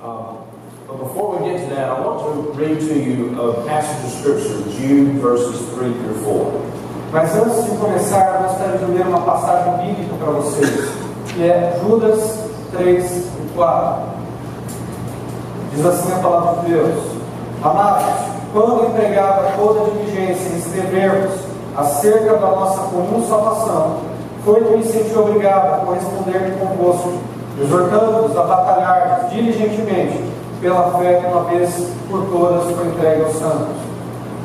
But before we get to that, I want to read to you a passage of Scripture, Jude verses 3 through 4. Mas antes de começar, eu gostaria de ler uma passagem bíblica para vocês, que é Judas 3 e 4. Diz assim a palavra de Deus: Amados, quando empregava toda a diligência em escrevermos acerca da nossa comum salvação, foi-me senti obrigado a corresponder convosco, exortando-vos a batalhar diligentemente pela fé que uma vez por todas foi entregue aos santos.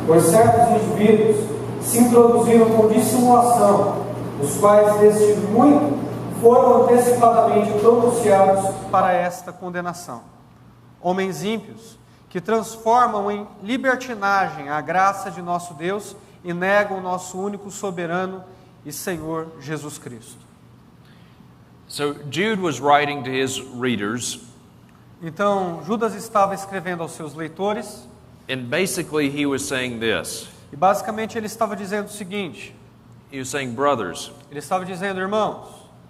Pois certos indivíduos se introduziram com dissimulação, os quais deste muito foram antecipadamente pronunciados para esta condenação. Homens ímpios, que transformam em libertinagem a graça de nosso Deus e negam o nosso único soberano e Senhor Jesus Cristo. So Jude was writing to his readers, Então, Judas estava escrevendo aos seus leitores, and basically he was saying this. e basicamente ele estava dizendo o seguinte: He was saying, brothers, ele estava dizendo, irmãos,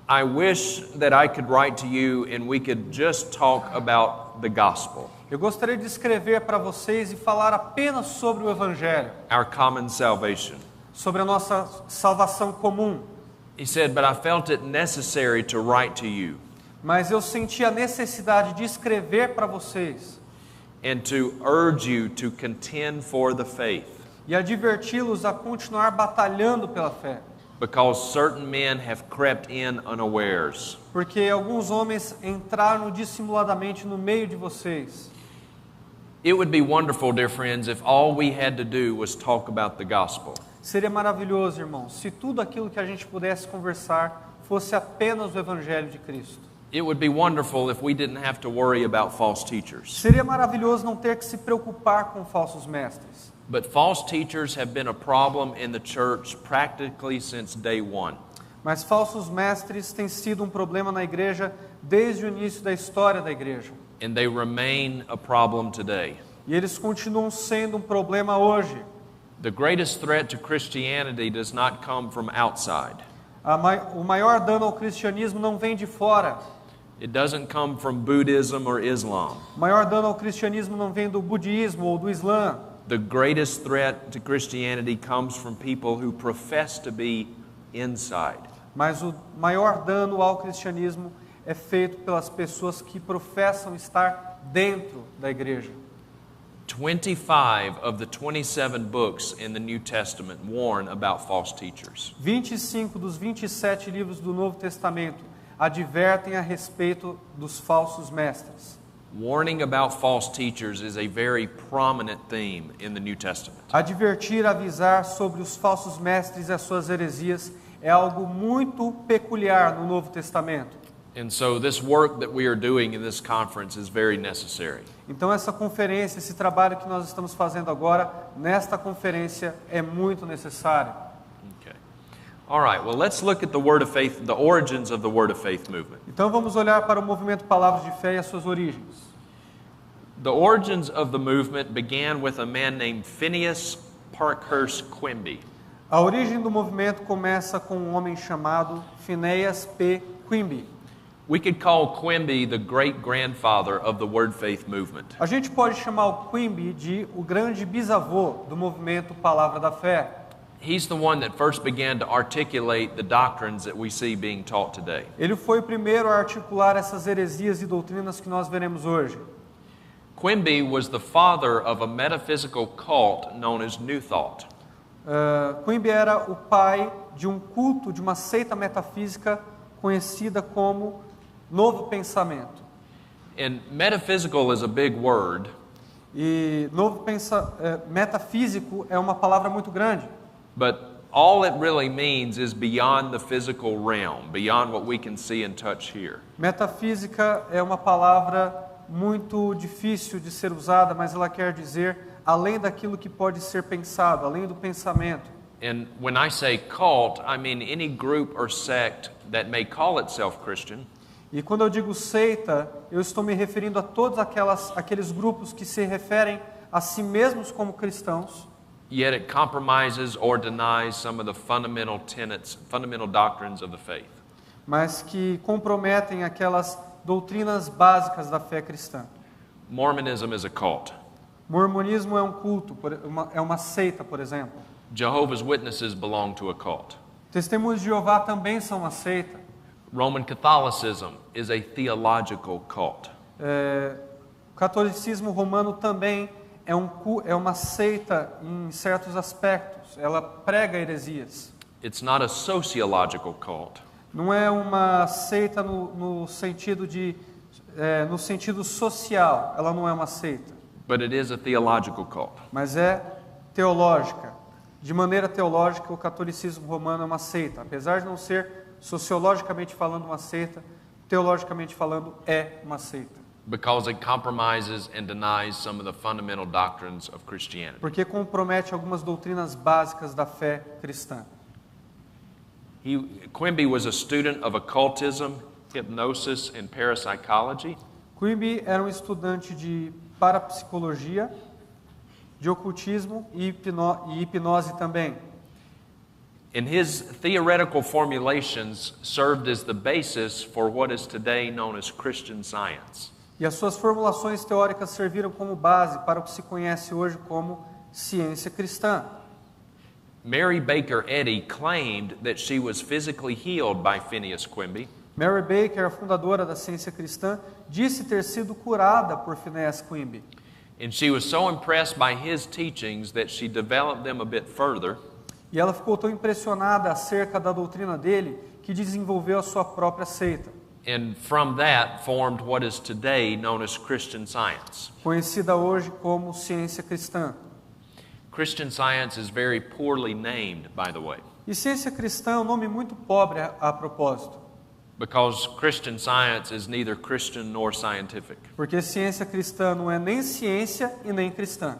I wish that I could write to you and we could just talk about the gospel, eu gostaria de escrever para vocês e falar apenas sobre o Evangelho, our common salvation. sobre a nossa salvação comum. He said, but I felt it necessary to write to you Mas eu senti a necessidade de escrever para vocês and to urge you to contend for the faith, e adverti-los a continuar batalhando pela fé, because certain men have crept in unawares. porque alguns homens entraram dissimuladamente no meio de vocês. It would be wonderful, dear friends, if all we had to do was talk about the gospel. Seria maravilhoso, irmãos, se tudo aquilo que a gente pudesse conversar fosse apenas o Evangelho de Cristo. It would be wonderful if we didn't have to worry about false teachers. Seria maravilhoso não ter que se preocupar com falsos mestres. But false teachers have been a problem in the church practically since day one. Mas falsos mestres têm sido um problema na igreja desde o início da história da igreja. And they remain a problem today. E eles continuam sendo um problema hoje. The greatest threat to Christianity does not come from outside. O maior dano ao cristianismo não vem de fora. It doesn't come from Buddhism or Islam. O maior dano ao cristianismo não vem do budismo ou do Islã. The greatest threat to Christianity comes from people who profess to be inside. Mas o maior dano ao cristianismo é feito pelas pessoas que professam estar dentro da igreja. 25 of the 27 books in the New Testament warn about false teachers. 25 dos 27 livros do Novo Testamento advertem a respeito dos falsos mestres. Warning about false teachers is a very prominent theme in the New Testament. Advertir, avisar sobre os falsos mestres e as suas heresias é algo muito peculiar no Novo Testamento. And so this work that we are doing in this conference is very necessary. Então essa conferência, esse trabalho que nós estamos fazendo agora, nesta conferência, é muito necessário. Okay. All right, well, let's look at the Word of Faith, the origins of the Word of Faith movement. Então vamos olhar para o movimento Palavras de Fé e as suas origens. The origins of the movement began with a man named Phineas Parkhurst Quimby. A origem do movimento começa com um homem chamado Phineas P. Quimby. We could call Quimby the great-grandfather of the Word Faith movement. A gente pode chamar o Quimby de o grande bisavô do movimento Palavra da Fé. He's the one that first began to articulate the doctrines that we see being taught today. Ele foi o primeiro a articular essas heresias e doutrinas que nós veremos hoje. Quimby was the father of a metaphysical cult known as New Thought. Quimby era o pai de um culto, de uma seita metafísica conhecida como Novo Pensamento. And metaphysical is a big word. E metafísico é uma palavra muito grande. But all it really means is beyond the physical realm, beyond what we can see and touch here. Metafísica é uma palavra muito difícil de ser usada, mas ela quer dizer além daquilo que pode ser pensado, além do pensamento. And when I say cult, I mean any group or sect that may call itself Christian. E quando eu digo seita, eu estou me referindo a todos aqueles grupos que se referem a si mesmos como cristãos, Yet it compromises or denies some of the fundamental tenets, fundamental doctrines of the faith. mas que comprometem aquelas doutrinas básicas da fé cristã. Mormonism is a cult. Mormonismo é um culto, é uma seita, por exemplo. Jehovah's Witnesses belong to a cult. Testemunhos de Jeová também são uma seita. Roman Catholicism is a theological cult. O catolicismo romano também é uma seita em certos aspectos. Ela prega heresias. It's not a sociological cult. Não é uma seita no sentido no sentido social. Ela não é uma seita. But it is a theological cult. Mas é teológica. De maneira teológica, o catolicismo romano é uma seita. Apesar de não ser sociologicamente falando uma seita, teologicamente falando é uma seita. Because it compromises and denies some of the fundamental doctrines of Christianity. Porque compromete algumas doutrinas básicas da fé cristã. Quimby was a student of occultism, hypnosis, and parapsychology. Quimby era um estudante de parapsicologia, de ocultismo e hipnose também. And his theoretical formulations served as the basis for what is today known as Christian Science. E as suas formulações teóricas serviram como base para o que se conhece hoje como ciência cristã. Mary Baker Eddy claimed that she was physically healed by Phineas Quimby. Mary Baker, a fundadora da ciência cristã, disse ter sido curada por Phineas Quimby. And she was so impressed by his teachings that she developed them a bit further. E ela ficou tão impressionada acerca da doutrina dele que desenvolveu a sua própria seita. And from that formed what is today known as Christian Science. Conhecida hoje como ciência cristã. Christian Science is very poorly named, by the way. E ciência cristã é um nome muito pobre a propósito. Because Christian Science is neither Christian nor scientific. Porque ciência cristã não é nem ciência e nem cristã.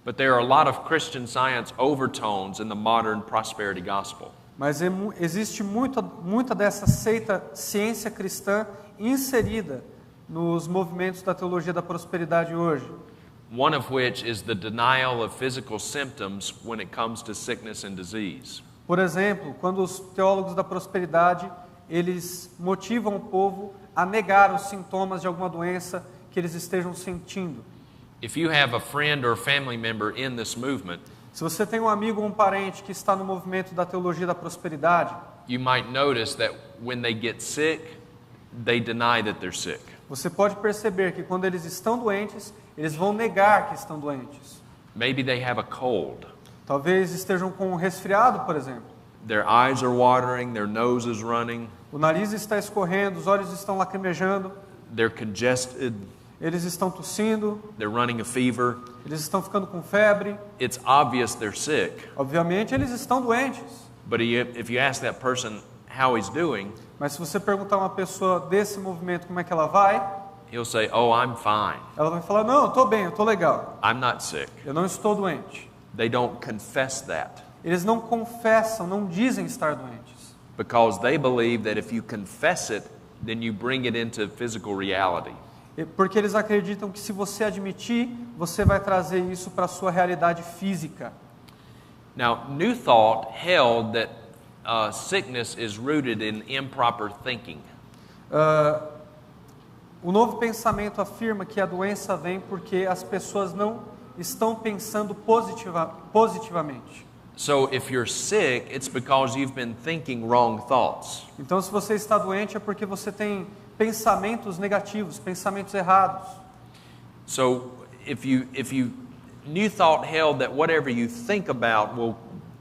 But there are a lot of Christian Science overtones in the modern prosperity gospel. Mas existe muita dessa seita ciência cristã inserida nos movimentos da teologia da prosperidade hoje. One of which is the denial of physical symptoms when it comes to sickness and disease. Por exemplo, quando os teólogos da prosperidade, eles motivam o povo a negar os sintomas de alguma doença que eles estejam sentindo. If you have a friend or family member in this movement, se você tem um amigo ou um parente que está no movimento da teologia da prosperidade, you might notice that when they get sick, they deny that they're sick. Você pode perceber que quando eles estão doentes, eles vão negar que estão doentes. Maybe they have a cold. Talvez estejam com um resfriado, por exemplo. Their eyes are watering, their nose is running. O nariz está escorrendo, os olhos estão lacrimejando. They're congested. Eles estão tossindo. They're running a fever. Eles estão ficando com febre. It's obvious they're sick. Obviamente eles estão doentes. But if you ask that person how he's doing, mas se você perguntar a uma pessoa desse movimento como é que ela vai, he'll say, "Oh, I'm fine. Ela vai falar, não, eu estou bem, eu estou legal. I'm not sick." Eu não estou doente. They don't confess that. Eles não confessam, não dizem estar doentes. Because they believe that if you confess it, then you bring it into physical reality. Porque eles acreditam que se você admitir, você vai trazer isso para a sua realidade física. Now, New Thought held that sickness is rooted in improper thinking. O novo pensamento afirma que a doença vem porque as pessoas não estão pensando positivamente. So if you're sick, it's because you've been thinking wrong thoughts. Então, se você está doente é porque você tem pensamentos negativos, pensamentos errados. So if you New Thought held that whatever you think about will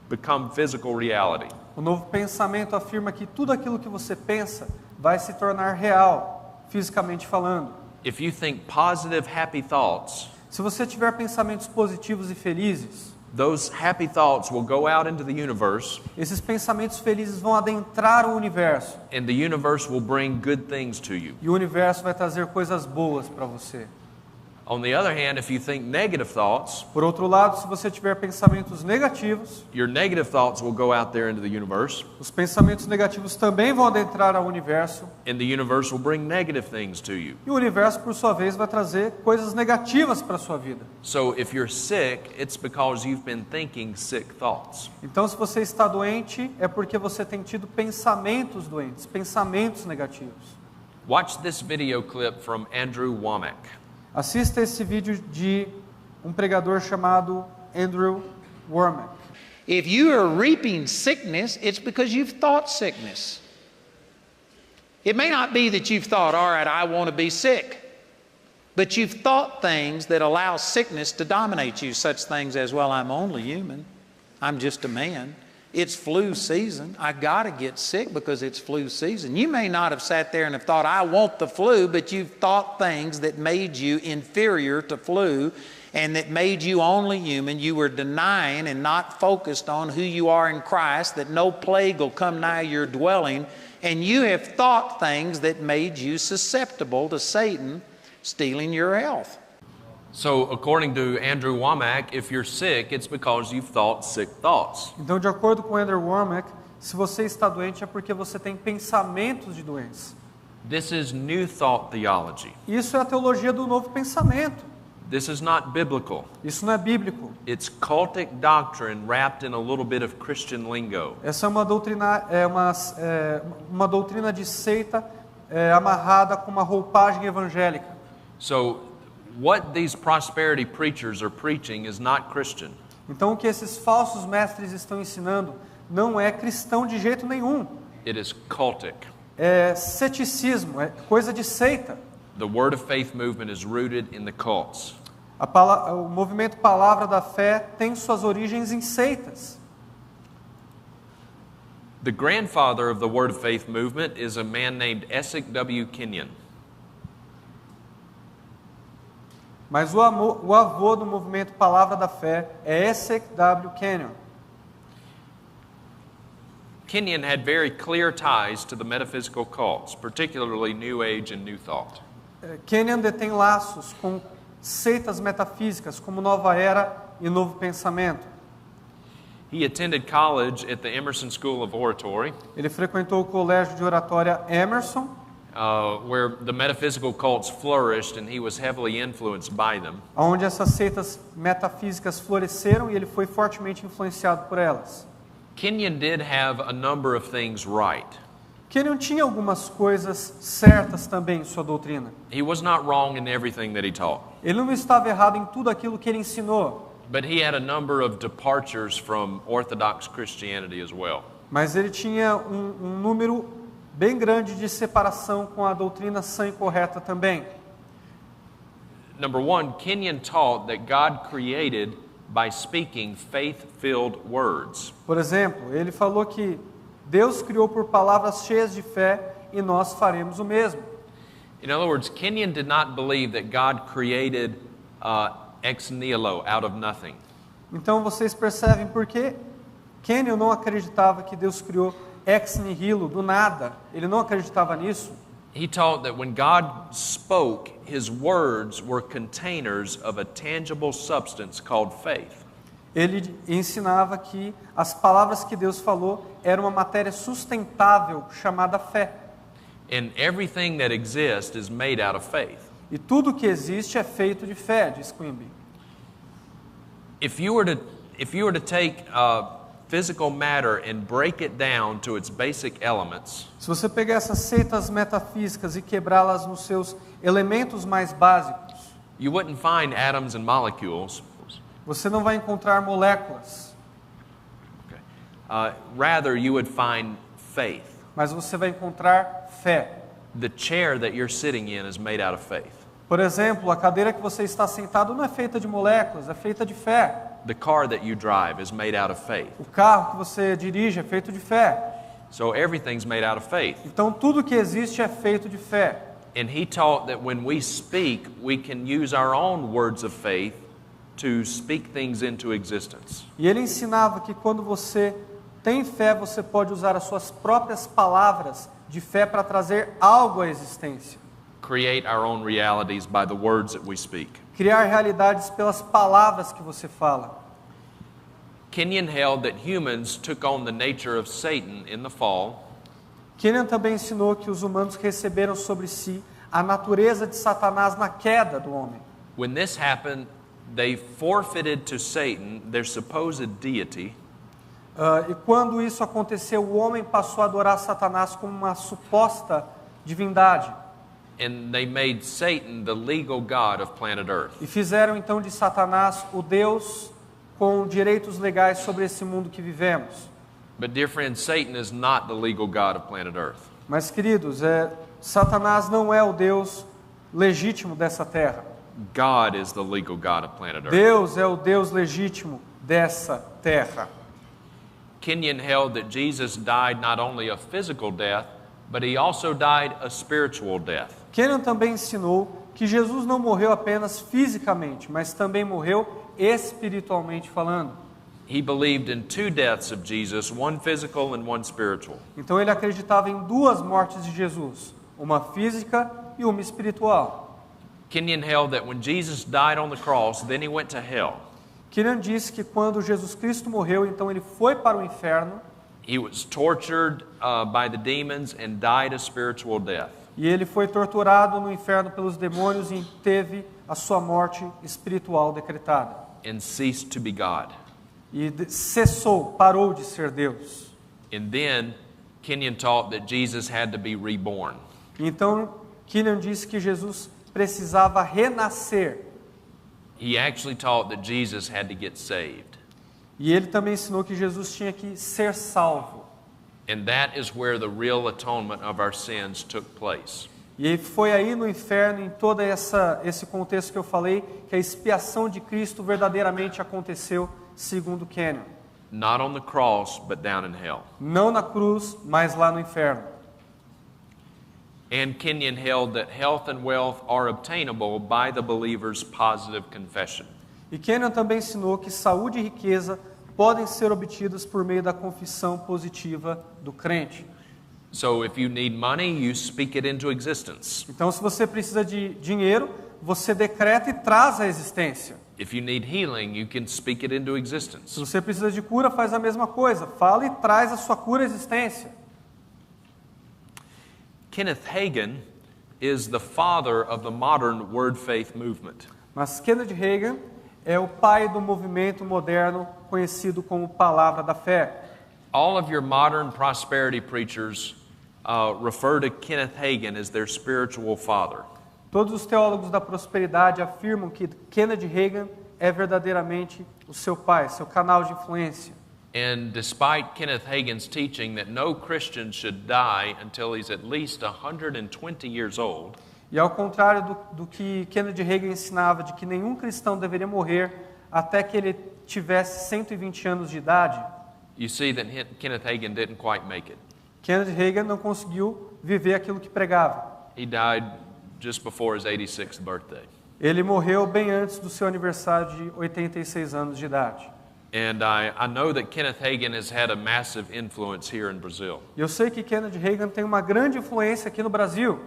become physical reality. O novo pensamento afirma que tudo aquilo que você pensa vai se tornar real, fisicamente falando. If you think positive, happy thoughts, se você tiver pensamentos positivos e felizes, those happy thoughts will go out into the universe. Esses pensamentos felizes vão adentrar o universo. And the universe will bring good things to you. E o universo vai trazer coisas boas para você. On the other hand, if you think negative thoughts, por outro lado, se você tiver pensamentos negativos, your negative thoughts will go out there into the universe. Os pensamentos negativos também vão adentrar ao universo. And the universe will bring negative things to you. E o universo, por sua vez, vai trazer coisas negativas para a sua vida. So if you're sick, it's because you've been thinking sick thoughts. Então, se você está doente, é porque você tem tido pensamentos doentes, pensamentos negativos. Watch this video clip from Andrew Womack. Assista esse vídeo de um pregador chamado Andrew Womack. If you are reaping sickness, it's because you've thought sickness. It may not be that you've thought, all right, I want to be sick. But you've thought things that allow sickness to dominate you, such things as, well, I'm only human. I'm just a man. It's flu season. I got to get sick because it's flu season. You may not have sat there and have thought, I want the flu, but you've thought things that made you inferior to flu and that made you only human. You were denying and not focused on who you are in Christ, that no plague will come nigh your dwelling. And you have thought things that made you susceptible to Satan stealing your health. So, according to Andrew Womack, if you're sick, it's because you've thought sick thoughts. Então, de acordo com Andrew Womack, se você está doente é porque você tem pensamentos de doença. This is New Thought theology. Isso é a teologia do novo pensamento. This is not biblical. Isso não é bíblico. It's cultic doctrine wrapped in a little bit of Christian lingo. Essa é uma doutrina de seita amarrada com uma roupagem evangélica. So, what these prosperity preachers are preaching is not Christian. Então, o que esses falsos mestres estão ensinando não é cristão de jeito nenhum. It is cultic. É ceticismo, é coisa de seita. The Word of Faith movement is rooted in the cults. O movimento Palavra da Fé tem suas origens em seitas. The grandfather of the Word of Faith movement is a man named Essex W. Kenyon. Mas o avô do movimento Palavra da Fé é Essex W. Kenyon. Kenyon had very clear ties to the metaphysical cults, particularly New Age and New Thought. Kenyon detém laços com seitas metafísicas como Nova Era e Novo Pensamento. He attended college at the Emerson School of Oratory, Ele frequentou o colégio de oratória Emerson, where the metaphysical cults flourished, and he was heavily influenced by them. onde essas seitas metafísicas floresceram e ele foi fortemente influenciado por elas. Kenyon did have a number of things right. Kenyon tinha algumas coisas certas também em sua doutrina. He was not wrong in everything that he taught, Ele não estava errado em tudo aquilo que ele ensinou, but he had a number of departures from Orthodox Christianity as well. mas ele tinha um número bem grande de separação com a doutrina sã e correta também. Number one, Kenyon taught that God created by speaking faith-filled words. Por exemplo, ele falou que Deus criou por palavras cheias de fé e nós faremos o mesmo. In other words, Kenyon did not believe that God created ex nihilo, out of nothing. Então vocês percebem por que Kenyon não acreditava que Deus criou ex nihilo, do nada. Ele não acreditava nisso. He taught that when God spoke, His words were containers of a tangible substance called faith. Ele ensinava que as palavras que Deus falou eram uma matéria sustentável chamada fé. And everything that exists is made out of faith. E tudo que existe é feito de fé, diz Quimby. If you were to take physical matter and break it down to its basic elements, Se você pegar essas seitas metafísicas e quebrá-las nos seus elementos mais básicos, you wouldn't find atoms and molecules. você não vai encontrar moléculas, Rather, you would find faith. mas você vai encontrar fé. The chair that you're sitting in is made out of faith. Por exemplo, a cadeira que você está sentado não é feita de moléculas, é feita de fé. The car that you drive is made out of faith. O carro que você dirige é feito de fé. So everything's made out of faith. Então tudo que existe é feito de fé. And he taught that when we speak, we can use our own words of faith to speak things into existence. E ele ensinava que quando você tem fé, você pode usar as suas próprias palavras de fé para trazer algo à existência. Create our own realities by the words that we speak. Criar realidades pelas palavras que você fala. Kenyon held that humans took on the nature of Satan in the fall, Kenyon também ensinou que os humanos receberam sobre si a natureza de Satanás na queda do homem. When this happened, they forfeited to Satan their supposed deity, E quando isso aconteceu, o homem passou a adorar Satanás como uma suposta divindade. and they made Satan the legal god of planet Earth. E fizeram então de Satanás o Deus com direitos legais sobre esse mundo que vivemos. But dear friends, Satan is not the legal god of planet Earth. Mas, queridos, Satanás não é o Deus legítimo dessa terra. God is the legal god of planet Earth. Deus é o Deus legítimo dessa terra. Kenyon held that Jesus died not only a physical death, but he also died a spiritual death. Kenyon também ensinou que Jesus não morreu apenas fisicamente, mas também morreu espiritualmente falando. He believed in two deaths of Jesus, one physical and one spiritual. Então ele acreditava em duas mortes de Jesus, uma física e uma espiritual. Kenyon held that when Jesus died on the cross, then he went to hell. Kenyon disse que quando Jesus Cristo morreu, então ele foi para o inferno. He was tortured by the demons and died a spiritual death. E ele foi torturado no inferno pelos demônios e teve a sua morte espiritual decretada. And ceased to be God. E cessou, parou de ser Deus. And then Kenyon taught that Jesus had to be reborn. Então, Kenyon disse que Jesus precisava renascer. He actually taught that Jesus had to get saved. E ele também ensinou que Jesus tinha que ser salvo. And that is where the real atonement of our sins took place. E foi aí no inferno, em todo esse contexto que eu falei, que a expiação de Cristo verdadeiramente aconteceu, segundo Kenyon. Not on the cross, but down in hell. Não na cruz, mas lá no inferno. And Kenyon held that health and wealth are obtainable by the believer's positive confession. E Kenyon também ensinou que saúde e riqueza podem ser obtidas por meio da confissão positiva do crente. So if you need money, you speak it into existence. Então, se você precisa de dinheiro, você decreta e traz à existência. If you need healing, you can speak it into Se existence. você precisa de cura, faz a mesma coisa. Fala e traz a sua cura à existência. Kenneth Hagin is the father of the modern word faith movement. Mas Kenneth Hagin é o pai do movimento moderno conhecido como Palavra da Fé. All of your modern prosperity preachers refer to Kenneth Hagin as their spiritual father. Todos os teólogos da prosperidade afirmam que Kenneth Hagin é verdadeiramente o seu pai, seu canal de influência. And despite Kenneth Hagin's teaching that no Christian should die until he's at least 120 years old, E ao contrário do que Kenneth Hagin ensinava, de que nenhum cristão deveria morrer até que ele tivesse 120 anos de idade, you see that Kenneth Hagin didn't quite make it. Kenneth Hagin não conseguiu viver aquilo que pregava. He died just before his 86th birthday. Ele morreu bem antes do seu aniversário de 86 anos de idade. And I know that Kenneth Hagin has had a massive influence here in Brazil. E eu sei que Kenneth Hagin tem uma grande influência aqui no Brasil.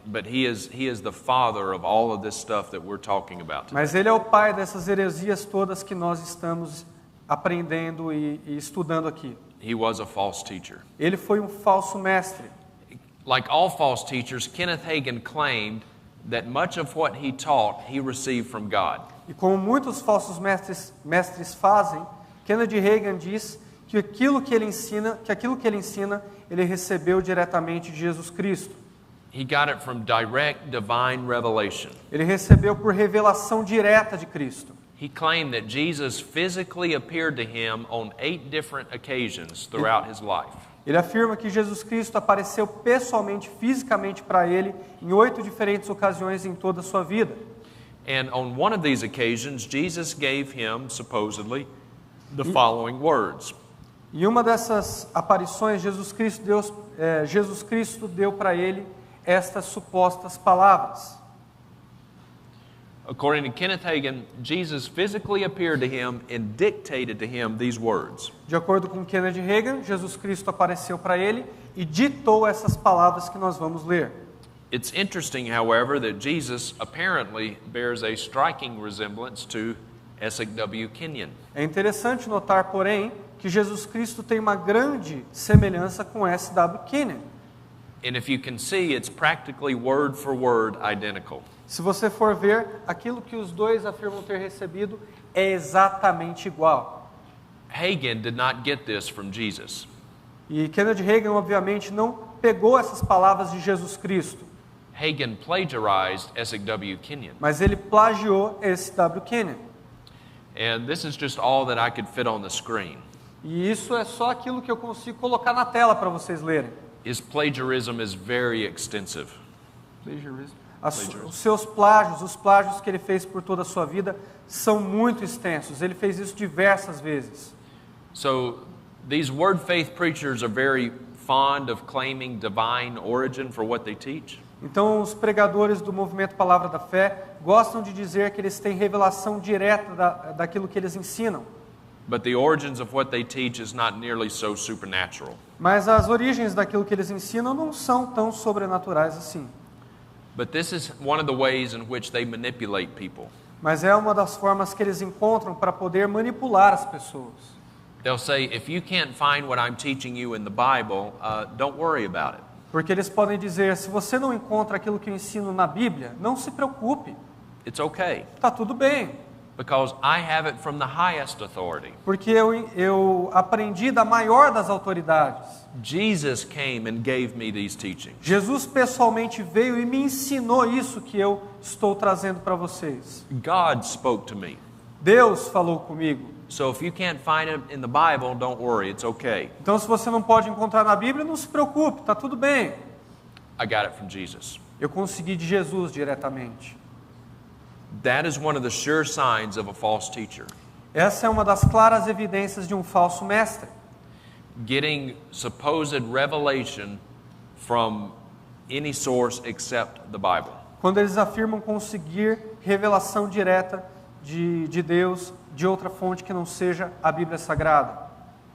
But he is the father of all of this stuff that we're talking about today. Mas ele é o pai dessas heresias todas que nós estamos aprendendo e estudando aqui. He was a false teacher. Ele foi um falso mestre. Like all false teachers, Kenneth Hagin claimed that much of what he taught he received from God. E como muitos falsos mestres fazem, Kenneth Hagin diz que aquilo que ele ensina, ele recebeu diretamente de Jesus Cristo. He got it from direct divine revelation. Ele recebeu por revelação direta de Cristo. He claimed that Jesus physically appeared to him on 8 different occasions throughout his life. Ele afirma que Jesus Cristo apareceu pessoalmente, fisicamente para ele em 8 diferentes ocasiões em toda a sua vida. And on one of these occasions, Jesus gave him, supposedly, the following words. Em uma dessas aparições, Jesus Cristo deu para ele estas supostas palavras. According to Kenneth Hagin, Jesus physically appeared to him and dictated to him these words. De acordo com Kenneth Hagin, Jesus Cristo apareceu para ele e ditou essas palavras que nós vamos ler. It's interesting, however, that Jesus apparently bears a striking resemblance to S.W. Kenyon. É interessante notar, porém, que Jesus Cristo tem uma grande semelhança com S.W. Kenyon. And if you can see, it's practically word for word identical. Se você for ver, aquilo que os dois afirmam ter recebido é exatamente igual. Hagin did not get this from Jesus. E Kenneth Hagin, obviamente, não pegou essas palavras de Jesus Cristo, Hagen plagiarized Essex W. Kenyon. mas ele plagiou esse W. Kenyon. And this is just all that I could fit on the screen. E isso é só aquilo que eu consigo colocar na tela para vocês lerem. His plagiarism is very extensive. Os seus plágios, os plágios que ele fez por toda a sua vida, são muito extensos. Ele fez isso diversas vezes. So these word faith preachers are very fond of claiming divine origin for what they teach. Então, os pregadores do movimento Palavra da Fé gostam de dizer que eles têm revelação direta daquilo que eles ensinam. But the origins of what they teach is not nearly so supernatural. Mas as origens daquilo que eles ensinam não são tão sobrenaturais assim. But this is one of the ways in which they manipulate people. Mas é uma das formas que eles encontram para poder manipular as pessoas. They'll say, if you can't find what I'm teaching you in the Bible, don't worry about it. Porque eles podem dizer, se você não encontra aquilo que eu ensino na Bíblia, não se preocupe. It's okay, Está tudo bem. because I have it from the highest authority. Porque eu aprendi da maior das autoridades. Jesus came and gave me these teachings. Jesus pessoalmente veio e me ensinou isso que eu estou trazendo para vocês. God spoke to me. Deus falou comigo. So if you can't find it in the Bible, don't worry, it's okay. Então, se você não pode encontrar na Bíblia, não se preocupe, está tudo bem. I got it from Jesus. Eu consegui de Jesus diretamente. That is one of the sure signs of a false teacher. Essa é uma das claras evidências de um falso mestre. Getting supposed revelation from any source except the Bible. Quando eles afirmam conseguir revelação direta de Deus de outra fonte que não seja a Bíblia Sagrada.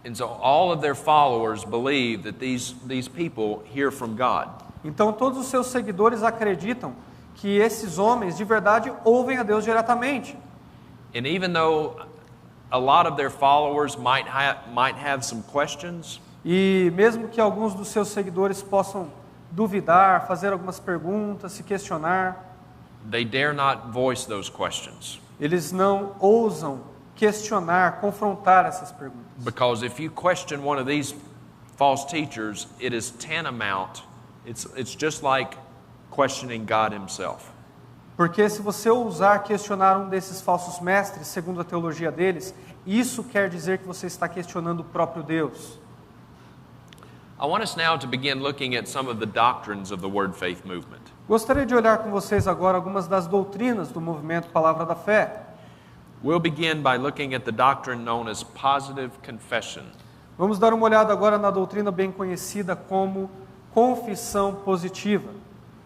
And so all of their followers believe that these people hear from God. Então todos os seus seguidores acreditam que esses homens de verdade ouvem a Deus diretamente. And even though a lot of their followers might have some questions, E mesmo que alguns dos seus seguidores possam duvidar, fazer algumas perguntas, se questionar, they dare not voice those questions. eles não ousam questionar, confrontar essas perguntas. Because if you question one of these false teachers, it is tantamount. It's just like questioning God himself. Porque se você ousar questionar um desses falsos mestres, segundo a teologia deles, isso quer dizer que você está questionando o próprio Deus. I want us now to begin looking at some of the doctrines of the Word Faith movement. Gostaria de olhar com vocês agora algumas das doutrinas do movimento Palavra da Fé. We'll begin by looking at the doctrine known as positive confession. Vamos dar uma olhada agora na doutrina bem conhecida como confissão positiva.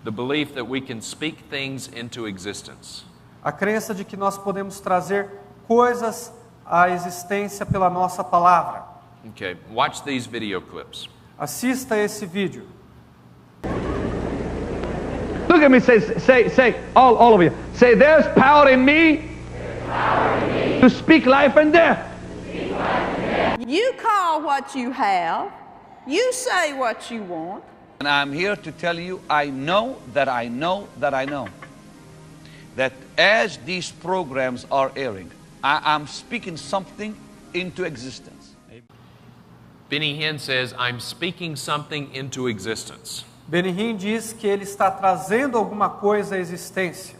The belief that we can speak things into existence. A crença de que nós podemos trazer coisas à existência pela nossa palavra. Okay, watch these video clips. Assista esse vídeo. Look at me, say, all of you. Say, there's power in me to speak life and death. You call what you have. You say what you want. And I'm here to tell you, I know that as these programs are airing, I'm speaking something into existence. Benny Hinn says, I'm speaking something into existence. Benny Hinn diz que ele está trazendo alguma coisa à existência.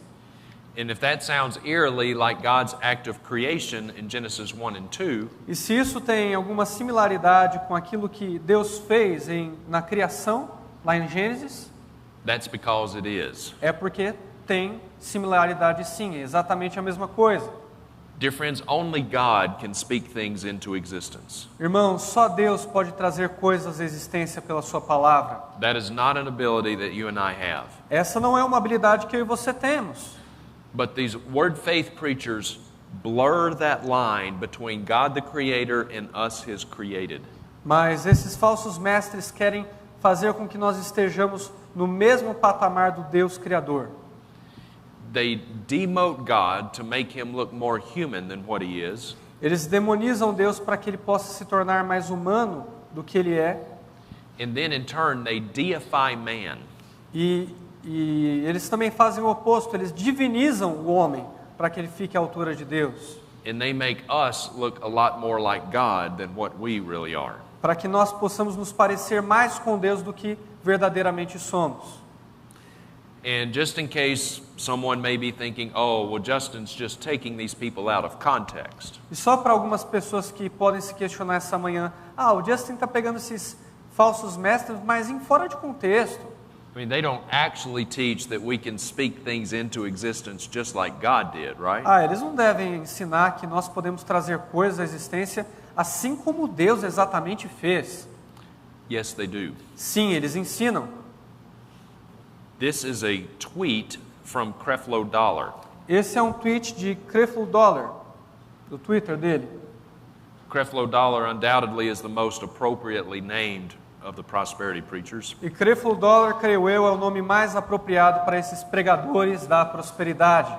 And if that sounds eerily like God's act of creation in Genesis 1 and 2, E se isso tem alguma similaridade com aquilo que Deus fez na criação, lá em Gênesis, that's because it is. é porque tem similaridade sim, é exatamente a mesma coisa. Dear friends, only God can speak things into existence. Irmãos, só Deus pode trazer coisas à existência pela sua palavra. That is not an ability that you and I have. Essa não é uma habilidade que eu e você temos. But these word faith preachers blur that line between God the Creator and us His created. Mas esses falsos mestres querem fazer com que nós estejamos no mesmo patamar do Deus Criador. They demote God to make Him look more human than what He is. Eles demonizam Deus para que Ele possa se tornar mais humano do que Ele é. And then in turn they deify man. E eles também fazem o oposto, eles divinizam o homem para que ele fique à altura de Deus. And they make us look a lot more like God than what we really are. Para que nós possamos nos parecer mais com Deus do que verdadeiramente somos. And just in case someone may be thinking, oh, well, Justin's just taking these people out of context. E só para algumas pessoas que podem se questionar essa manhã, o Justin está pegando esses falsos mestres, mas em fora de contexto. I mean, they don't actually teach that we can speak things into existence just like God did, right? Eles não devem ensinar que nós podemos trazer coisas à existência assim como Deus exatamente fez. Yes, they do. Sim, eles ensinam. This is a tweet from Creflo Dollar. Esse é um tweet de Creflo Dollar, do Twitter dele. Creflo Dollar undoubtedly is the most appropriately named of the prosperity preachers. E Creflo Dollar, creio eu, é o nome mais apropriado para esses pregadores da prosperidade.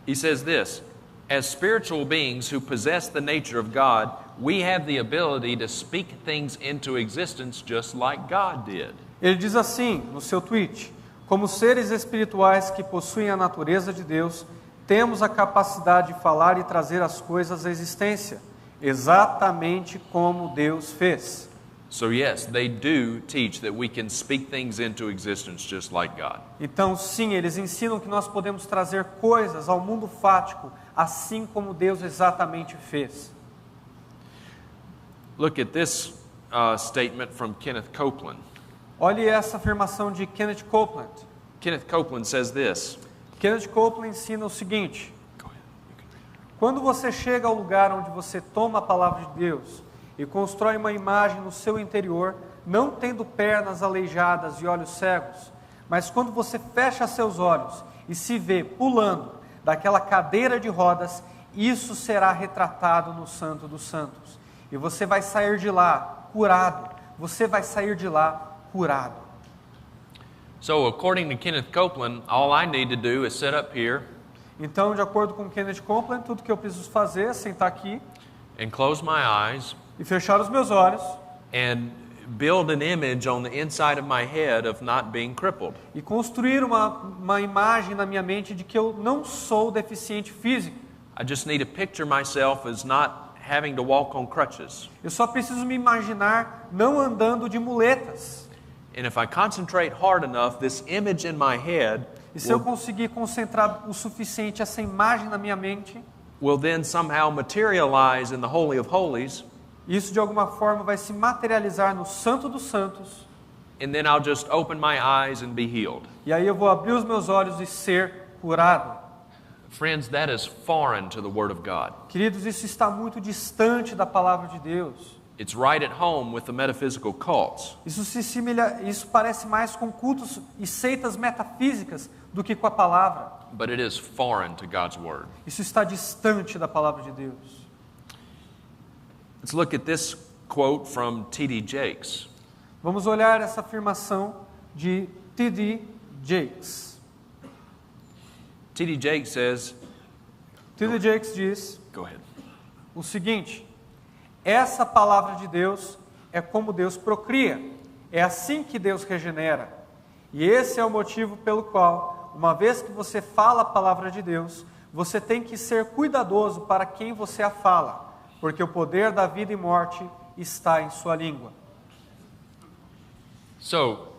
He says this, as spiritual beings who possess the nature of God, we have the ability to speak things into existence just like God did. Ele diz assim, no seu tweet, como seres espirituais que possuem a natureza de Deus, temos a capacidade de falar e trazer as coisas à existência, exatamente como Deus fez. So yes, they do teach that we can speak things into existence just like God. Então, sim, eles ensinam que nós podemos trazer coisas ao mundo fático, assim como Deus exatamente fez. Look at this statement from Kenneth Copeland. Olhe essa afirmação de Kenneth Copeland. Kenneth Copeland says this. Kenneth Copeland ensina o seguinte: quando você chega ao lugar onde você toma a palavra de Deus e constrói uma imagem no seu interior, não tendo pernas aleijadas e olhos cegos, mas quando você fecha seus olhos e se vê pulando daquela cadeira de rodas, isso será retratado no Santo dos Santos. E você vai sair de lá curado. Você vai sair de lá curado. So, according to Kenneth Copeland, all I need to do is sit up here Então, de acordo com Kenneth Copeland, tudo que eu preciso fazer é sentar aqui and close my eyes e fechar os meus olhos and build an image on the inside of my head of not being crippled. e construir uma imagem na minha mente de que eu não sou deficiente físico. I just need to picture myself as not having to walk on crutches. Eu só preciso me imaginar não andando de muletas. And if I concentrate hard enough, this image in my head E se eu conseguir concentrar o suficiente essa imagem na minha mente, will then somehow materialize in the Holy of Holies, isso de alguma forma vai se materializar no Santo dos Santos. and then I'll just open my eyes and be healed. E aí eu vou abrir os meus olhos e ser curado. Friends, that is foreign to the Word of God. Queridos, isso está muito distante da palavra de Deus. It's right at home with the metaphysical cults. Isso parece mais com cultos e seitas metafísicas do que com a palavra. But it is foreign to God's Word. Isso está distante da palavra de Deus. Let's look at this quote from T.D. Jakes. Vamos olhar essa afirmação de T.D. Jakes. T.D. Jakes says, T.D. Jakes diz go ahead. o seguinte: essa palavra de Deus é como Deus procria. É assim que Deus regenera. E esse é o motivo pelo qual, uma vez que você fala a palavra de Deus, você tem que ser cuidadoso para quem você a fala, porque o poder da vida e morte está em sua língua. So,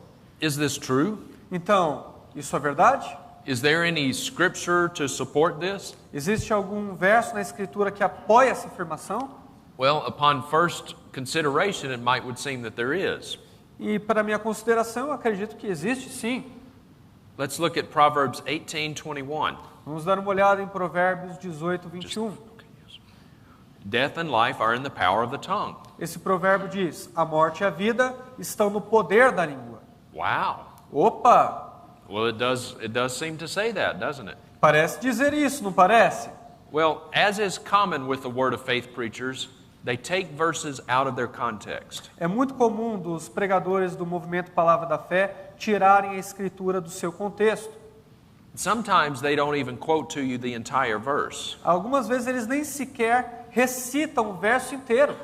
is this true? Então, isso é verdade? Is there any scripture to support this? Existe algum verso na Escritura que apoia essa afirmação? Well, upon first consideration, it would seem that there is. E para minha consideração, eu acredito que existe sim. Let's look at Proverbs 18:21. Vamos dar uma olhada em Provérbios 18, 21. Death and life are in the power of the tongue. Esse provérbio diz: a morte e a vida estão no poder da língua. Wow. Opa! Well, it does seem to say that, doesn't it? Parece dizer isso, não parece? Well, as is common with the Word of Faith preachers, they take verses out of their context. É muito comum dos pregadores do movimento Palavra da Fé tirarem a Escritura do seu contexto. Sometimes they don't even quote to you the entire verse. Algumas vezes eles nem sequer recitam o verso inteiro.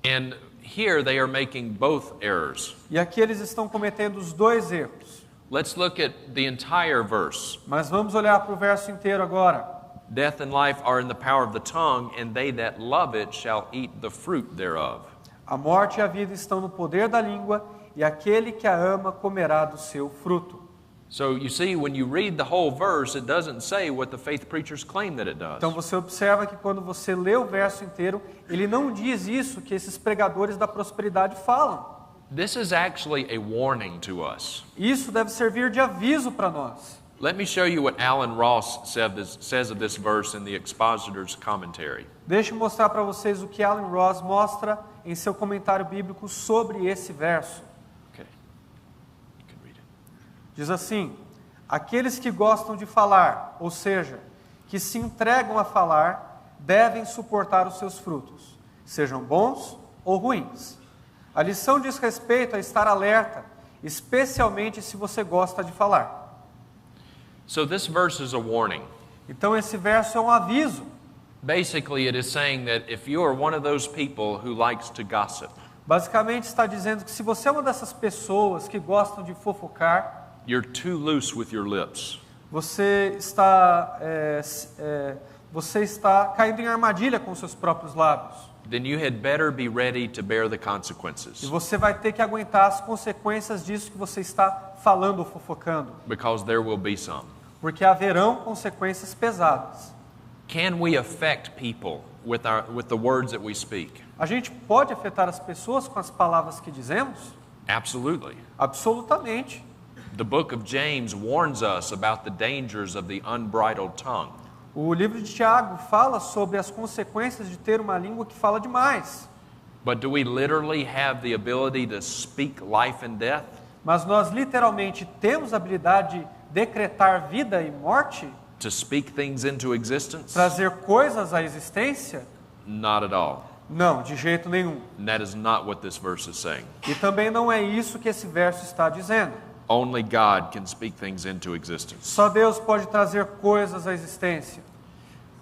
And here they are making both errors. E aqui eles estão cometendo os dois erros. Let's look at the entire verse. Mas vamos olhar para o verso inteiro agora. Death and life are in the power of the tongue, and they that love it shall eat the fruit thereof. A morte e a vida estão no poder da língua, e aquele que a ama comerá do seu fruto. So you see, when you read the whole verse, it doesn't say what the faith preachers claim that it does. Então você observa que quando você lê o verso inteiro, ele não diz isso que esses pregadores da prosperidade falam. This is actually a warning to us. Isso deve servir de aviso para nós. Let me show you what Alan Ross says of this verse in the Expositor's Commentary. Deixe eu mostrar para vocês o que Alan Ross mostra em seu comentário bíblico sobre esse verso. Okay. You can read it. Diz assim: aqueles que gostam de falar, ou seja, que se entregam a falar, devem suportar os seus frutos, sejam bons ou ruins. A lição diz respeito a estar alerta, especialmente se você gosta de falar. So this verse is a warning. Então esse verso é um aviso. Basically, it is saying that if you are one of those people who likes to gossip, Basicamente está dizendo que se você é uma dessas pessoas que gostam de fofocar, you're too loose with your lips. você está caindo em armadilha com seus próprios lábios. Then you had better be ready to bear the E consequences, você vai ter que aguentar as consequências disso que você está falando ou fofocando, because there will be some. porque haverão consequências pesadas. Can we affect people with the words that we speak? A gente pode afetar as pessoas com as palavras que dizemos? Absolutely. Absolutamente. The book of James warns us about the dangers of the unbridled tongue. O livro de Tiago fala sobre as consequências de ter uma língua que fala demais. But do we literally have the ability to speak life and death? Mas nós literalmente temos a habilidade de decretar vida e morte? To speak things into existence? Trazer coisas à existência? Not at all. Não, de jeito nenhum. And that is not what this verse is saying. E também não é isso que esse verso está dizendo. Only God can speak things into existence. Só Deus pode trazer coisas à existência.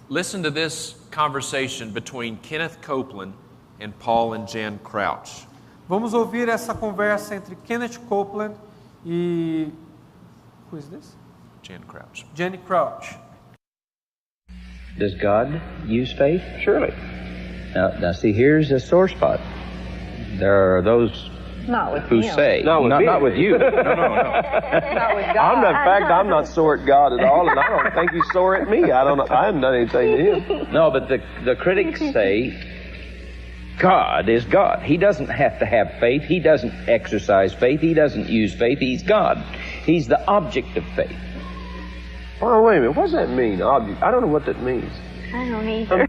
Listen to this conversation between Kenneth Copeland and Paul and Jan Crouch. Vamos ouvir essa conversa entre Kenneth Copeland e... Who is this? Jan Crouch. Jenny Crouch. Does God use faith? Surely. Now see, here's a sore spot. There are those Not with who him. say, Not with you. No. Not with God. In fact, I'm not sore at God at all, and I don't think He's sore at me. I haven't done anything to Him. No, but the critics say God is God. He doesn't have to have faith. He doesn't exercise faith. He doesn't use faith. He's God. He's the object of faith. Oh, wait a minute. What does that mean, object? I don't know what that means. I don't either.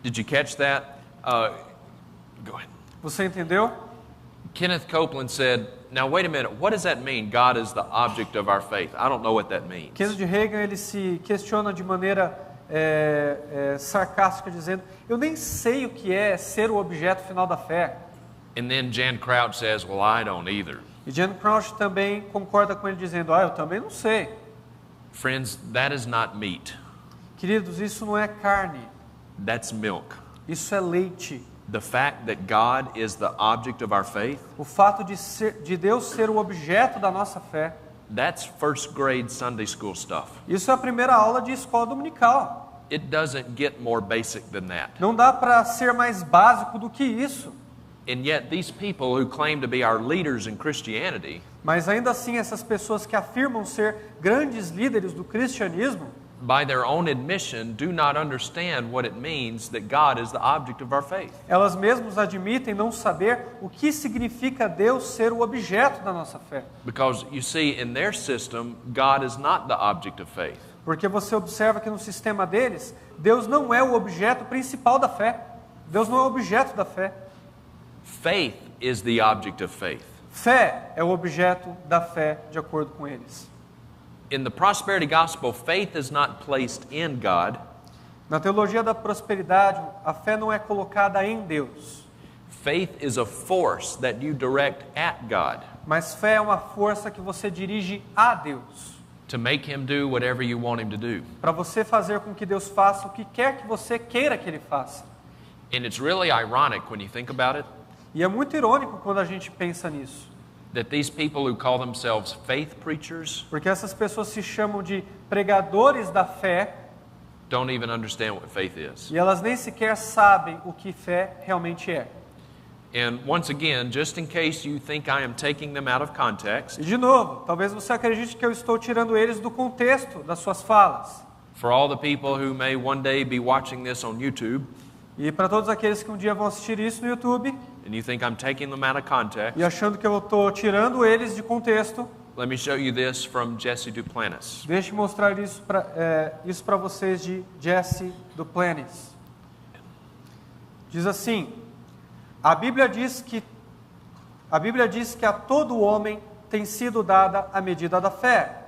Did you catch that? Go ahead. Você entendeu? Kenneth Copeland said, now wait a minute, what does that mean? God is the object of our faith. I don't know what that means. Kenneth Reagan, ele se questiona de maneira sarcástica, dizendo: eu nem sei o que é ser o objeto final da fé. And then Jan Crouch says, well, I don't either. E Jan Crouch também concorda com ele, dizendo: eu também não sei. Friends, that is not meat. Queridos, isso não é carne, That's milk. isso é leite. The fact that God is the object of our faith, O fato de Deus ser o objeto da nossa fé, that's first grade Sunday school stuff. isso é a primeira aula de escola dominical. It doesn't get more basic than that. Não dá para ser mais básico do que isso. And yet these people who claim to be our leaders in Christianity, Mas ainda assim, essas pessoas que afirmam ser grandes líderes do cristianismo, by their own admission, do not understand what it means that God is the object of our faith. elas mesmas admitem não saber o que significa Deus ser o objeto da nossa fé. Because you see, in their system, God is not the object of faith. Porque você observa que no sistema deles, Deus não é o objeto principal da fé. Deus não é o objeto da fé. Faith is the object of faith. Fé é o objeto da fé, de acordo com eles. In the prosperity gospel, faith is not placed in God. Na teologia da prosperidade, a fé não é colocada em Deus, Faith is a force that you direct at God mas fé é uma força que você dirige a Deus, to make Him do whatever you want Him to do. para você fazer com que Deus faça o que quer que você queira que Ele faça. And it's really ironic when you think about it E é muito irônico quando a gente pensa nisso, that these people who call themselves faith preachers porque essas pessoas se chamam de pregadores da fé don't even understand what faith is. e elas nem sequer sabem o que fé realmente é. And once again, just in case you think I am taking them out of context, E de novo, talvez você acredite que eu estou tirando eles do contexto das suas falas. for all the people who may one day be watching this on YouTube, E para todos aqueles que um dia vão assistir isso no YouTube and you think I'm taking them out of context, e achando que eu estou tirando eles de contexto, let me show you this from Jesse Duplantis. deixe eu mostrar isso para vocês de Jesse Duplantis. Diz assim: a Bíblia diz que a todo homem tem sido dada a medida da fé.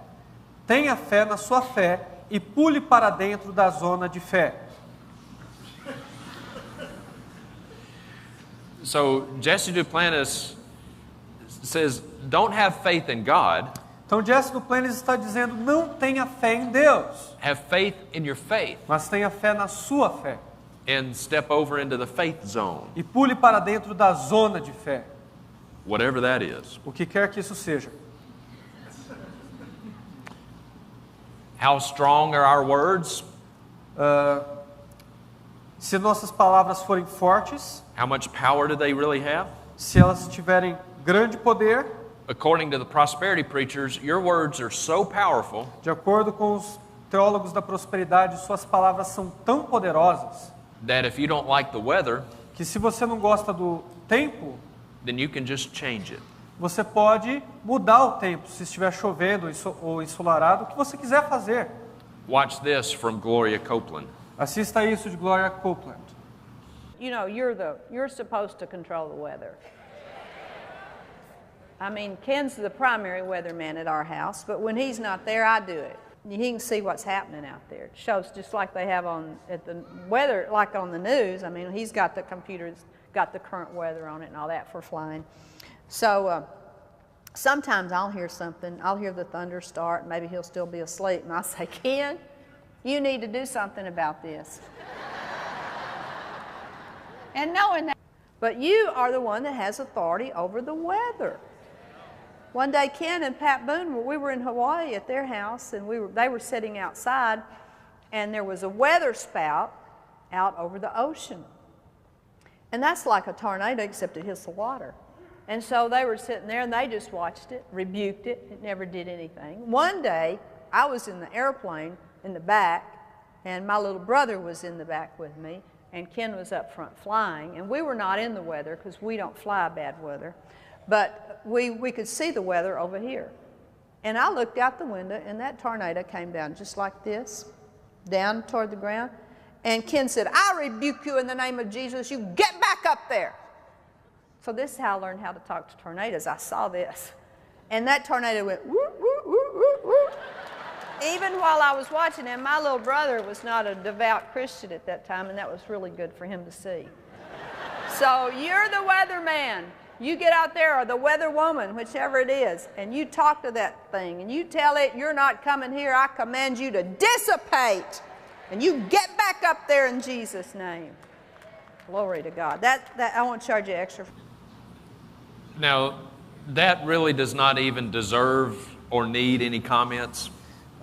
Tenha fé na sua fé e pule para dentro da zona de fé. So Jesse Duplantis says, don't have faith in God, Então Jesse Duplantis está dizendo: não tenha fé em Deus, have faith in your faith, mas tenha fé na sua fé. and step over into the faith zone, E pule para dentro da zona de fé, whatever that is. o que quer que isso seja. How strong are our words? Se nossas palavras forem fortes, How much power do they really have? se elas tiverem grande poder, According to the prosperity preachers, your words are so powerful de acordo com os teólogos da prosperidade, suas palavras são tão poderosas that if you don't like the weather, que se você não gosta do tempo, then you can just change it. você pode mudar o tempo. Se estiver chovendo ou ensolarado, o que você quiser fazer. Watch this from Gloria Copeland. Assista isso de Gloria Copeland. You know, you're supposed to control the weather. I mean, Ken's the primary weatherman at our house, but when he's not there, I do it. He can see what's happening out there. It shows just like they have at the weather, like on the news. I mean, he's got the computer, it's got the current weather on it and all that for flying. So sometimes I'll hear something. I'll hear the thunder start. Maybe he'll still be asleep, and I'll say, Ken, you need to do something about this. And knowing that, but you are the one that has authority over the weather. One day, Ken and Pat Boone, we were in Hawaii at their house, and they were sitting outside, and there was a weather spout out over the ocean. And that's like a tornado, except it hits the water. And so they were sitting there, and they just watched it, rebuked it. It never did anything. One day, I was in the airplane in the back, and my little brother was in the back with me, and Ken was up front flying. And we were not in the weather because we don't fly bad weather. But we could see the weather over here. And I looked out the window, and that tornado came down just like this, down toward the ground. And Ken said, I rebuke you in the name of Jesus. You get back up there. So this is how I learned how to talk to tornadoes. I saw this. And that tornado went whoop, whoop, whoop, whoop, whoop. Even while I was watching him, my little brother was not a devout Christian at that time, and that was really good for him to see. So you're the weatherman. You get out there, or the weather woman, whichever it is, and you talk to that thing, and you tell it, you're not coming here. I command you to dissipate. And you get back up there in Jesus' name. Glory to God. That I won't charge you extra. Now, that really does not even deserve or need any comments.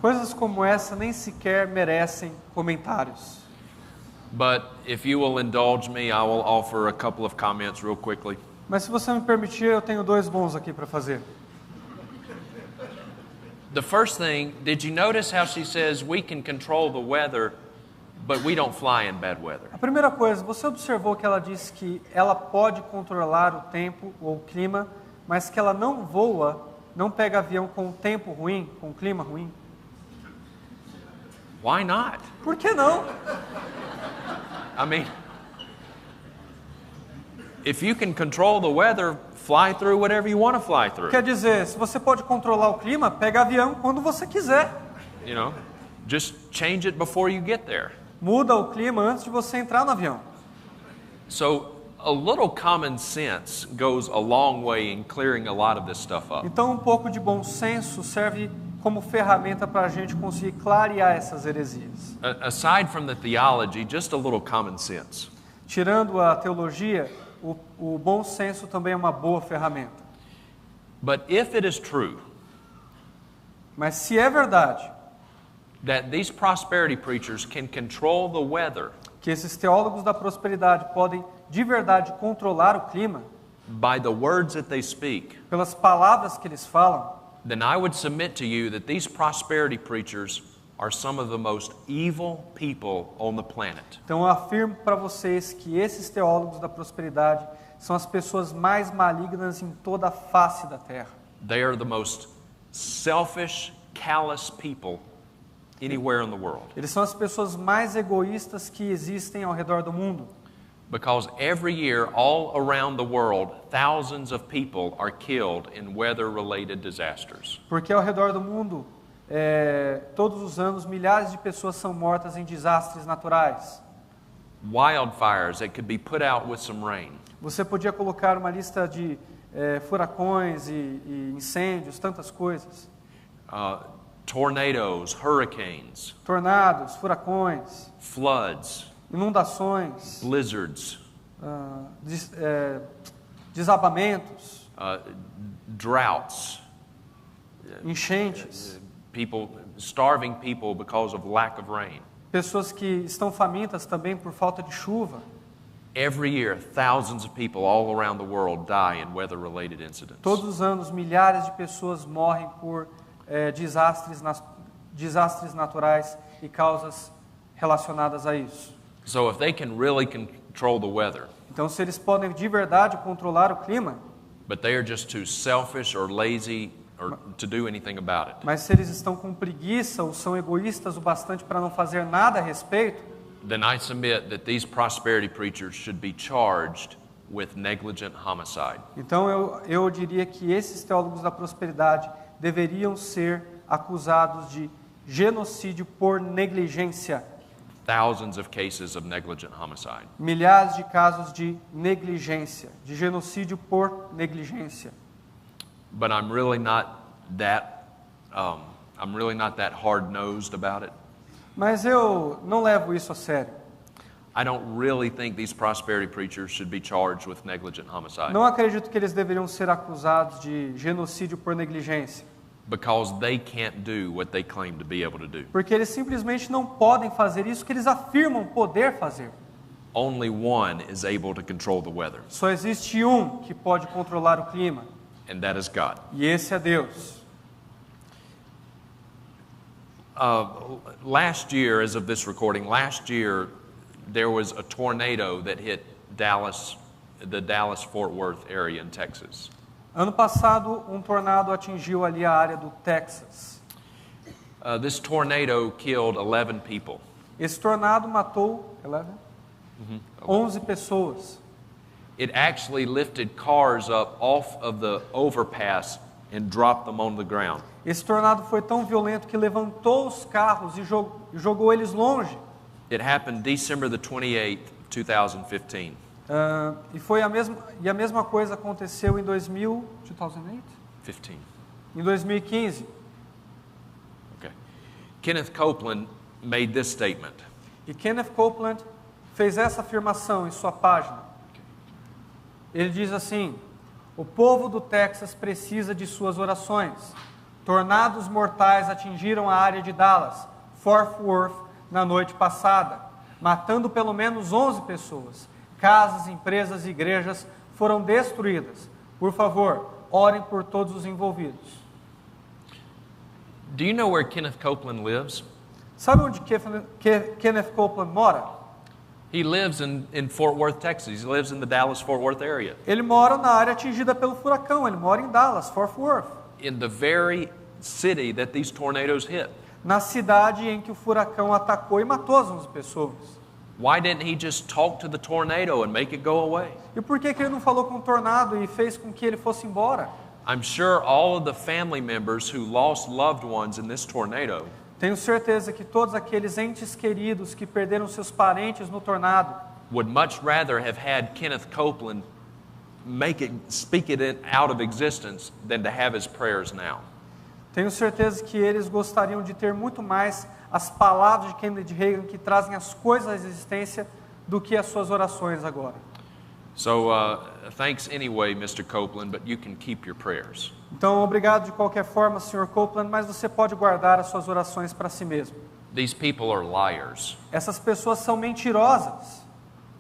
Coisas como essa nem sequer merecem comentários. But if you will indulge me, I will offer a couple of comments real quickly. Mas se você me permitir, eu tenho dois bons aqui para fazer. The first thing, did you notice how she says we can control the weather, but we don't fly in bad weather? A primeira coisa, você observou que ela disse que ela pode controlar o tempo ou o clima, mas que ela não voa, não pega avião com o tempo ruim, com o clima ruim? Why not? Por que não? I mean, if you can control the weather, fly through whatever you want to fly through. Quer dizer, se você pode controlar o clima, pega avião quando você quiser. You know, just change it before you get there. Muda o clima antes de você entrar no avião. So a little common sense goes a long way in clearing a lot of this stuff up. Então um pouco de bom senso serve como ferramenta para a gente conseguir clarear essas heresias. Aside from the theology, just a little common sense. Tirando a teologia, o bom senso também é uma boa ferramenta. But if it is true Mas se é verdade that these prosperity preachers can control the weather, que esses teólogos da prosperidade podem de verdade controlar o clima, by the words that they speak, pelas palavras que eles falam, then I would submit to you that these prosperity preachers are some of the most evil people on the planet. então eu afirmo para vocês que esses teólogos da prosperidade são as pessoas mais malignas em toda a face da terra. They are the most selfish, callous people anywhere in the world. Eles são as pessoas mais egoístas que existem ao redor do mundo. Because every year, all around the world, thousands of people are killed in weather-related disasters. Porque ao redor do mundo, todos os anos, milhares de pessoas são mortas em desastres naturais. Wildfires that could be put out with some rain. Você podia colocar uma lista de furacões e incêndios, tantas coisas. Tornadoes, hurricanes, Tornados, furacões, floods, inundações, blizzards, desabamentos, droughts, enchentes, starving people because of lack of rain. pessoas que estão famintas também por falta de chuva. Every year, thousands of people all around the world die in weather-related incidents. Todos os anos, milhares de pessoas morrem por desastres naturais e causas relacionadas a isso. So if they can really control the weather, Então, se eles podem de verdade controlar o clima, but they are just too selfish or lazy or to do anything about it, mas se eles estão com preguiça ou são egoístas o bastante para não fazer nada a respeito, then I submit that these prosperity preachers should be charged with negligent homicide. então eu diria que esses teólogos da prosperidade deveriam ser acusados de genocídio por negligência. Thousands of cases of negligent homicide. Milhares de casos de negligência, de genocídio por negligência. But I'm really not that hard-nosed about it. Mas eu não levo isso a sério. I don't really think these prosperity preachers should be charged with negligent homicide. Não acredito que eles deveriam ser acusados de genocídio por negligência. Because they can't do what they claim to be able to do. Porque eles simplesmente não podem fazer isso que eles afirmam poder fazer. Only one is able to control the weather, Só existe um que pode controlar o clima, and that is God. e esse é Deus. Last year, as of this recording, there was a tornado that hit the Dallas-Fort Worth area in Texas. Ano passado, um tornado atingiu ali a área do Texas. This tornado killed 11 people. Esse tornado matou 11 pessoas. It actually lifted cars up off of the overpass and dropped them on the ground. Esse tornado foi tão violento que levantou os carros e jogou eles longe. It happened December the 28th, 2015. E a mesma coisa aconteceu em 2008? 15. Em 2015. Okay. Kenneth Copeland made this statement. E Kenneth Copeland fez essa afirmação em sua página. Ele diz assim: o povo do Texas precisa de suas orações. Tornados mortais atingiram a área de Dallas, Fort Worth, na noite passada, matando pelo menos 11 pessoas. Casas, empresas e igrejas foram destruídas. Por favor, orem por todos os envolvidos. Do you know where Kenneth Copeland lives? Sabe onde Kenneth Copeland mora? He lives in Fort Worth, Texas. He lives in the Dallas-Fort Worth area. Ele mora na área atingida pelo furacão. Ele mora em Dallas, Fort Worth. In the very city that these tornadoes hit. Na cidade em que o furacão atacou e matou as 11 pessoas. Why didn't he just talk to the tornado and make it go away? E por que ele não falou com o tornado e fez com que ele fosse embora? I'm sure all of the family members who lost loved ones in this tornado Tenho certeza que todos aqueles entes queridos que perderam seus parentes no tornado would much rather have had Kenneth Copeland speak it out of existence than to have his prayers now. Tenho certeza que eles gostariam de ter muito mais as palavras de Kennedy Reagan que trazem as coisas à existência do que as suas orações agora. So, thanks anyway, Mr. Copeland, but you can keep your prayers. Então, obrigado de qualquer forma, Sr. Copeland, mas você pode guardar as suas orações para si mesmo. These people are liars. Essas pessoas são mentirosas.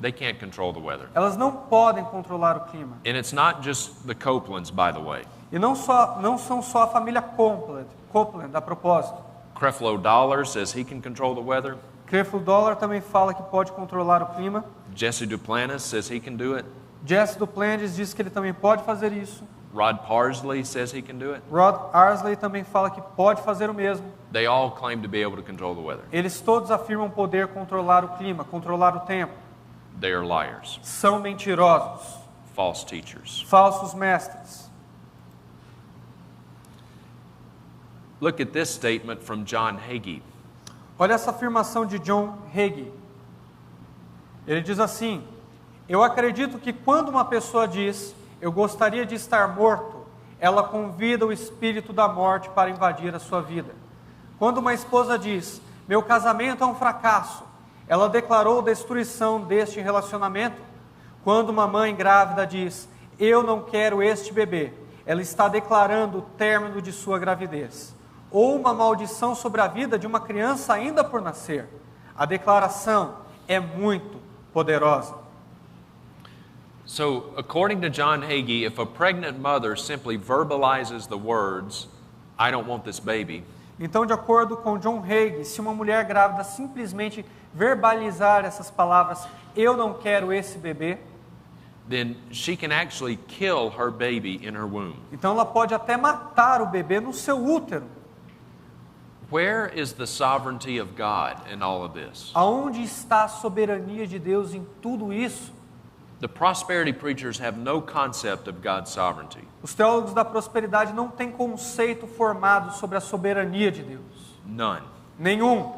They can't control the weather. Elas não podem controlar o clima. And it's not just the Copelands, by the way. E não são só a família Copeland, a propósito. Creflo Dollar says he can control the weather. Creflo Dollar também fala que pode controlar o clima. Jesse Duplantis says he can do it. Jesse Duplantis diz que ele também pode fazer isso. Rod Parsley says he can do it. Rod Parsley também fala que pode fazer o mesmo. They all claim to be able to control the weather. Eles todos afirmam poder controlar o clima, controlar o tempo. They are liars, São mentirosos, false teachers. falsos mestres. Look at this statement from John Hagee. Olha essa afirmação de John Hagee. Ele diz assim: eu acredito que quando uma pessoa diz, eu gostaria de estar morto, ela convida o espírito da morte para invadir a sua vida. Quando uma esposa diz, meu casamento é um fracasso, ela declarou destruição deste relacionamento. Quando uma mãe grávida diz, eu não quero este bebê, ela está declarando o término de sua gravidez. Ou uma maldição sobre a vida de uma criança ainda por nascer. A declaração é muito poderosa. So, according to John Hagee, if a pregnant mother simply verbalizes the words, I don't want this baby, então, de acordo com John Hagee, se uma mulher grávida simplesmente verbalizar essas palavras, eu não quero esse bebê, then she can actually kill her baby in her womb. então ela pode até matar o bebê no seu útero. Where is the sovereignty of God in all of this? Aonde está a soberania de Deus em tudo isso? The prosperity preachers have no concept of God's sovereignty. Os teólogos da prosperidade não têm conceito formado sobre a soberania de Deus. None. Nenhum.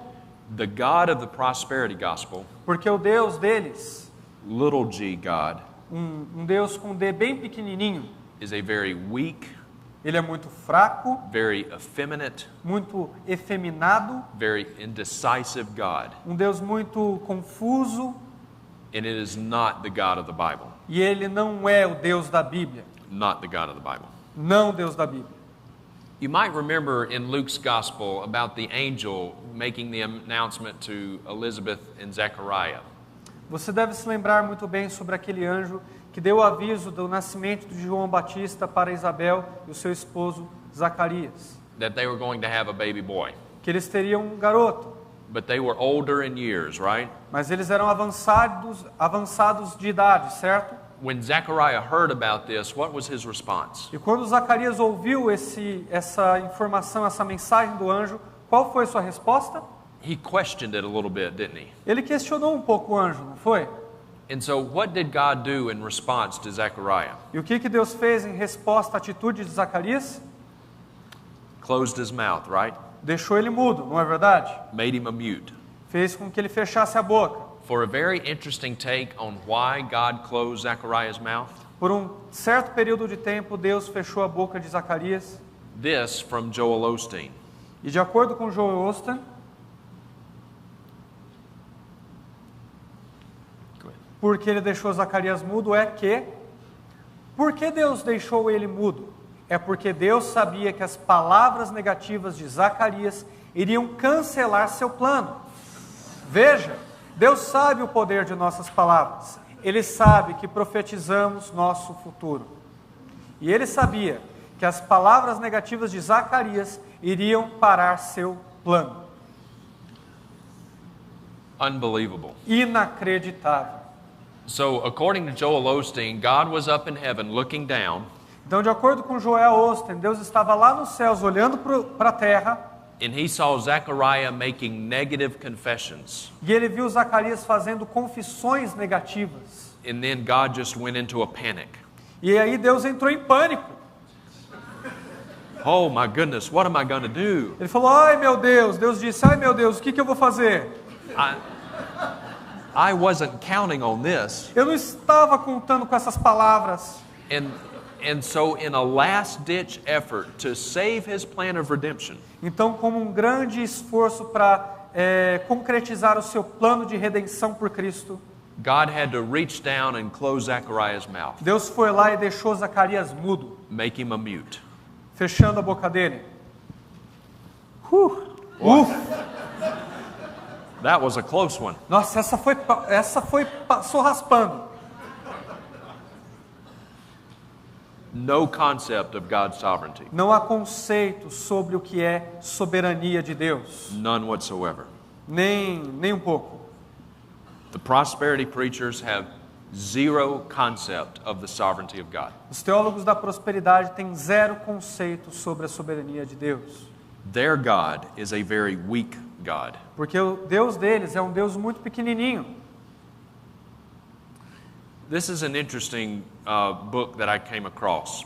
The God of the prosperity gospel, Porque o Deus deles, little g God, um Deus com D bem pequenininho, is a very weak, ele é muito fraco, very effeminate, muito efeminado, very indecisive God. um Deus muito confuso, And it is not the God of the Bible. e ele não é o Deus da Bíblia. Not the God of the Bible. Não o Deus da Bíblia. You might remember in Luke's gospel about the angel making the announcement to Elizabeth and Zechariah. Você deve se lembrar muito bem sobre aquele anjo que deu o aviso do nascimento de João Batista para Isabel e o seu esposo Zacarias. That they were going to have a baby boy. Que eles teriam um garoto. But they were older in years, right? Mas eles eram avançados de idade, certo? When Zechariah heard about this, what was his response? E quando Zacarias ouviu essa informação, essa mensagem do anjo, qual foi sua resposta? He questioned it a little bit, didn't he? Ele questionou um pouco o anjo, não foi? And so what did God do in response to Zechariah? E o que Deus fez em resposta à atitude de Zacarias? Closed his mouth, right? Deixou ele mudo, não é verdade? Made him a mute. Fez com que ele fechasse a boca. For a very interesting take on why God closed Zechariah's mouth, Por um certo período de tempo, Deus fechou a boca de Zacarias. this from Joel Osteen. E de acordo com Joel Osteen, porque ele deixou Zacarias mudo é que... Por que Deus deixou ele mudo? É porque Deus sabia que as palavras negativas de Zacarias iriam cancelar seu plano. Veja, Deus sabe o poder de nossas palavras. Ele sabe que profetizamos nosso futuro. E ele sabia que as palavras negativas de Zacarias iriam parar seu plano. Unbelievable. Inacreditável. So, according to Joel Osteen, God was up in heaven looking down, Então, de acordo com Joel Osteen, Deus estava lá nos céus olhando para a terra and he saw Zechariah making negative confessions. e ele viu Zacarias fazendo confissões negativas. And then God just went into a panic. E aí Deus entrou em pânico. Oh my goodness, what am I going to do? Ele falou, ai meu Deus. Deus disse, ai meu Deus, o que eu vou fazer? I wasn't counting on this. Eu não estava contando com essas palavras. And so in a last-ditch effort to save his plan of redemption, Então, como um grande esforço para concretizar o seu plano de redenção por Cristo, God had to reach down and close Zechariah's mouth, Deus foi lá e deixou Zacarias mudo, make him a mute. fechando a boca dele. That was a close one. Nossa, passou raspando. No concept of God's sovereignty. Não há conceito sobre o que é soberania de Deus. None whatsoever. Nem um pouco. The prosperity preachers have zero concept of the sovereignty of God. Os teólogos da prosperidade têm zero conceito sobre a soberania de Deus. Their God is a very weak God. Porque o Deus deles é um Deus muito pequenininho. This is an interesting book that I came across.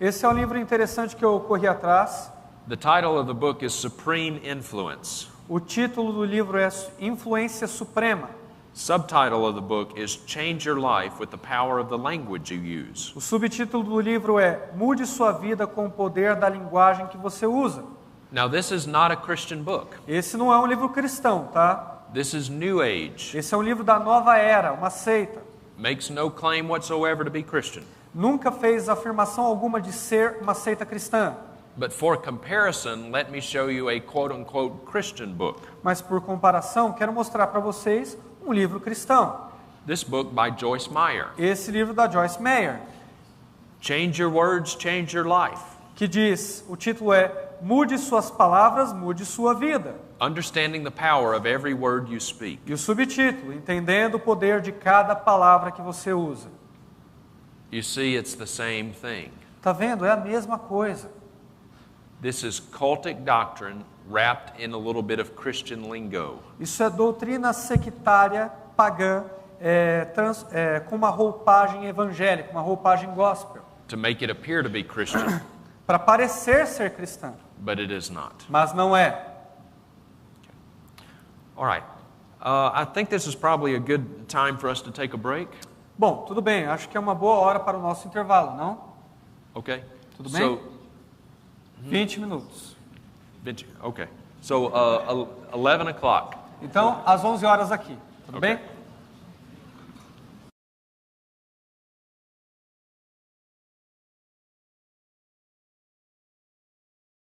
Esse é um livro interessante que eu corri atrás. The title of the book is Supreme Influence. O título do livro é Influência Suprema. Subtitle of the book is Change Your Life with the Power of the Language You Use. O subtítulo do livro é Mude sua vida com o poder da linguagem que você usa. Now this is not a Christian book. Esse não é um livro cristão, tá? This is New Age. Esse é um livro da nova era, uma seita. Makes no claim whatsoever to be Christian. Nunca fez afirmação alguma de ser uma seita cristã. But for comparison, let me show you a quote-unquote Christian book. Mas por comparação, quero mostrar para vocês um livro cristão. This book by Joyce Meyer. Esse livro da Joyce Meyer. Change your words, change your life. Que diz, o título é Mude suas palavras, mude sua vida. Understanding the power of every word you speak. E o subtítulo, entendendo o poder de cada palavra que você usa. You see, it's the same thing. Tá vendo? É a mesma coisa. This is cultic doctrine wrapped in a little bit of Christian lingo. Isso é doutrina sectária, pagã, com uma roupagem evangélica, uma roupagem gospel. To make it appear to be Christian. Para parecer ser cristã. But it is not. Mas não é. All right. I think this is probably a good time for us to take a break. Bom, tudo bem. Acho que é uma boa hora para o nosso intervalo, não? Okay. Tudo bem? 20 minutos. 20, okay. So 11 o'clock. Então, às 11 horas aqui. Tudo bem?